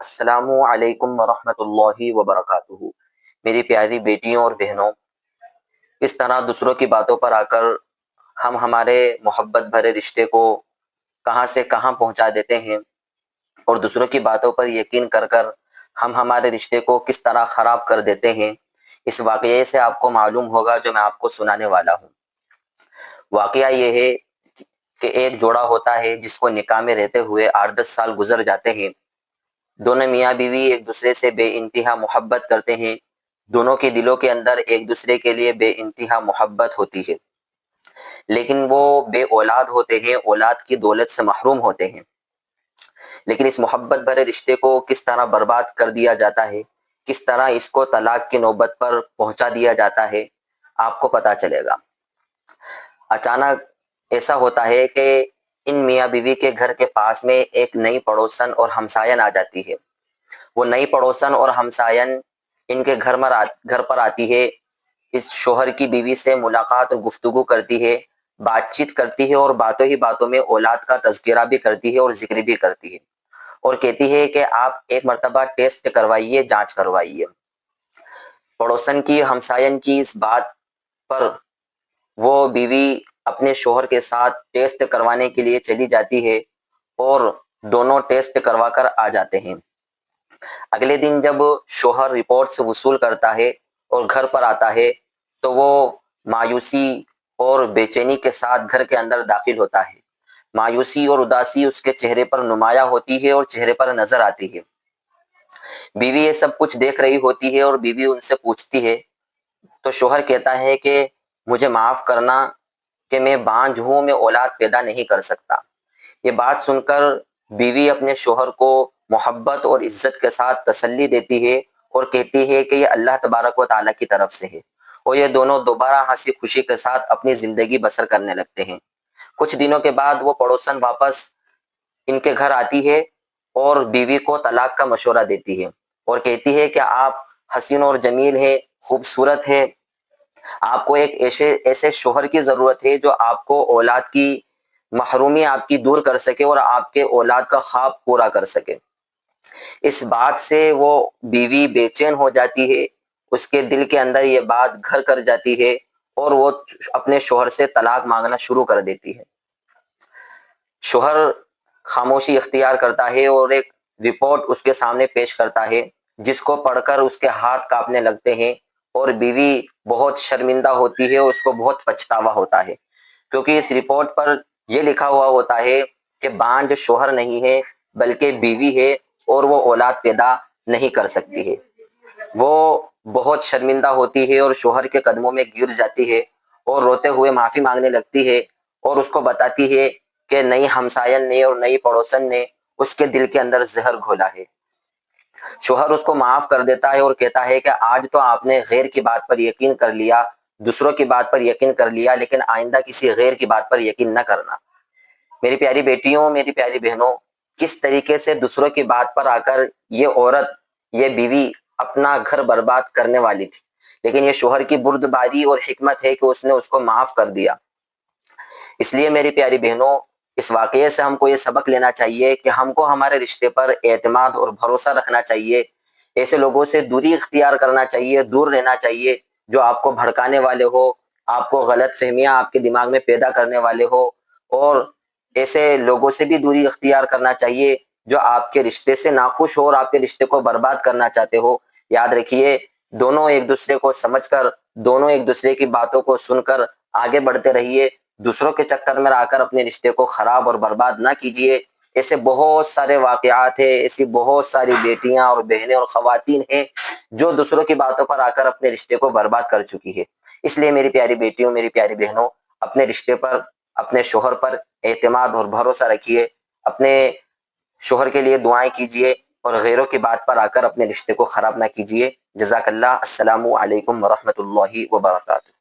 السلام علیکم ورحمۃ اللہ وبرکاتہ۔ میری پیاری بیٹیوں اور بہنوں، اس طرح دوسروں کی باتوں پر آ کر ہم ہمارے محبت بھرے رشتے کو کہاں سے کہاں پہنچا دیتے ہیں، اور دوسروں کی باتوں پر یقین کر کر ہم ہمارے رشتے کو کس طرح خراب کر دیتے ہیں، اس واقعے سے آپ کو معلوم ہوگا جو میں آپ کو سنانے والا ہوں۔ واقعہ یہ ہے کہ ایک جوڑا ہوتا ہے جس کو نکاح میں رہتے ہوئے 8-10 سال گزر جاتے ہیں۔ دونوں میاں بیوی ایک دوسرے سے بے انتہا محبت کرتے ہیں، دونوں کے دلوں کے اندر ایک دوسرے کے لیے بے انتہا محبت ہوتی ہے، لیکن وہ بے اولاد ہوتے ہیں، اولاد کی دولت سے محروم ہوتے ہیں۔ لیکن اس محبت بھرے رشتے کو کس طرح برباد کر دیا جاتا ہے، کس طرح اس کو طلاق کی نوبت پر پہنچا دیا جاتا ہے، آپ کو پتہ چلے گا۔ اچانک ایسا ہوتا ہے کہ ان میاں بیوی کے گھر کے پاس میں ایک نئی پڑوسن اور ہمسائن آ جاتی ہے۔ وہ نئی پڑوسن اور ہمسائن ان کے گھر پر آتی ہے، اس شوہر کی بیوی سے ملاقات اور گفتگو کرتی ہے، بات چیت کرتی ہے، اور باتوں ہی باتوں میں اولاد کا تذکرہ بھی کرتی ہے اور ذکر بھی کرتی ہے، اور کہتی ہے کہ آپ ایک مرتبہ ٹیسٹ کروائیے، جانچ کروائیے۔ پڑوسن کی، ہمسائن کی اس بات پر وہ بیوی اپنے شوہر کے ساتھ ٹیسٹ کروانے کے لیے چلی جاتی ہے، اور دونوں ٹیسٹ کروا کر آ جاتے ہیں۔ اگلے دن جب شوہر رپورٹس وصول کرتا ہے اور گھر پر آتا ہے تو وہ مایوسی اور بے چینی کے ساتھ گھر کے اندر داخل ہوتا ہے۔ مایوسی اور اداسی اس کے چہرے پر نمایاں ہوتی ہے اور چہرے پر نظر آتی ہے۔ بیوی یہ سب کچھ دیکھ رہی ہوتی ہے اور بیوی ان سے پوچھتی ہے تو شوہر کہتا ہے کہ مجھے معاف کرنا کہ میں بانجھ ہوں، میں اولاد پیدا نہیں کر سکتا۔ یہ بات سن کر بیوی اپنے شوہر کو محبت اور عزت کے ساتھ تسلی دیتی ہے اور کہتی ہے کہ یہ اللہ تبارک و تعالیٰ کی طرف سے ہے، اور یہ دونوں دوبارہ ہنسی خوشی کے ساتھ اپنی زندگی بسر کرنے لگتے ہیں۔ کچھ دنوں کے بعد وہ پڑوسن واپس ان کے گھر آتی ہے اور بیوی کو طلاق کا مشورہ دیتی ہے، اور کہتی ہے کہ آپ حسین اور جمیل ہے، خوبصورت ہے، آپ کو ایک ایسے شوہر کی ضرورت ہے جو آپ کو اولاد کی محرومی آپ کی دور کر سکے اور آپ کے اولاد کا خواب پورا کر سکے۔ اس بات سے وہ بیوی بے چین ہو جاتی ہے، اس کے دل کے اندر یہ بات گھر کر جاتی ہے، اور وہ اپنے شوہر سے طلاق مانگنا شروع کر دیتی ہے۔ شوہر خاموشی اختیار کرتا ہے اور ایک رپورٹ اس کے سامنے پیش کرتا ہے، جس کو پڑھ کر اس کے ہاتھ کانپنے لگتے ہیں، اور بیوی بہت شرمندہ ہوتی ہے، اس کو بہت پچھتاوا ہوتا ہے، کیونکہ اس رپورٹ پر یہ لکھا ہوا ہوتا ہے کہ بانجھ شوہر نہیں ہے بلکہ بیوی ہے، اور وہ اولاد پیدا نہیں کر سکتی ہے۔ وہ بہت شرمندہ ہوتی ہے اور شوہر کے قدموں میں گر جاتی ہے اور روتے ہوئے معافی مانگنے لگتی ہے، اور اس کو بتاتی ہے کہ نئی ہمسائن نے اور نئی پڑوسن نے اس کے دل کے اندر زہر گھولا ہے۔ شوہر اس کو معاف کر دیتا ہے اور کہتا ہے کہ آج تو آپ نے غیر کی بات پر یقین کر لیا، دوسروں کی بات پر یقین کر لیا، لیکن آئندہ کسی غیر کی بات پر یقین نہ کرنا۔ میری پیاری بیٹیوں، میری پیاری بہنوں، کس طریقے سے دوسروں کی بات پر آ کر یہ عورت، یہ بیوی اپنا گھر برباد کرنے والی تھی، لیکن یہ شوہر کی بردباری اور حکمت ہے کہ اس نے اس کو معاف کر دیا۔ اس لیے میری پیاری بہنوں، اس واقعے سے ہم کو یہ سبق لینا چاہیے کہ ہم کو ہمارے رشتے پر اعتماد اور بھروسہ رکھنا چاہیے، ایسے لوگوں سے دوری اختیار کرنا چاہیے، دور رہنا چاہیے جو آپ کو بھڑکانے والے ہو، آپ کو غلط فہمیاں آپ کے دماغ میں پیدا کرنے والے ہو، اور ایسے لوگوں سے بھی دوری اختیار کرنا چاہیے جو آپ کے رشتے سے ناخوش ہو اور آپ کے رشتے کو برباد کرنا چاہتے ہو۔ یاد رکھیے، دونوں ایک دوسرے کو سمجھ کر، دونوں ایک دوسرے کی باتوں کو سن کر آگے بڑھتے رہیے، دوسروں کے چکر میں آ کر اپنے رشتے کو خراب اور برباد نہ کیجیے۔ ایسے بہت سارے واقعات ہیں، ایسی بہت ساری بیٹیاں اور بہنیں اور خواتین ہیں جو دوسروں کی باتوں پر آ کر اپنے رشتے کو برباد کر چکی ہے۔ اس لیے میری پیاری بیٹیوں، میری پیاری بہنوں، اپنے رشتے پر، اپنے شوہر پر اعتماد اور بھروسہ رکھیے، اپنے شوہر کے لیے دعائیں کیجیے، اور غیروں کی بات پر آ کر اپنے رشتے کو خراب نہ کیجیے۔ جزاک اللہ۔ السلام علیکم ورحمۃ اللہ وبرکاتہ۔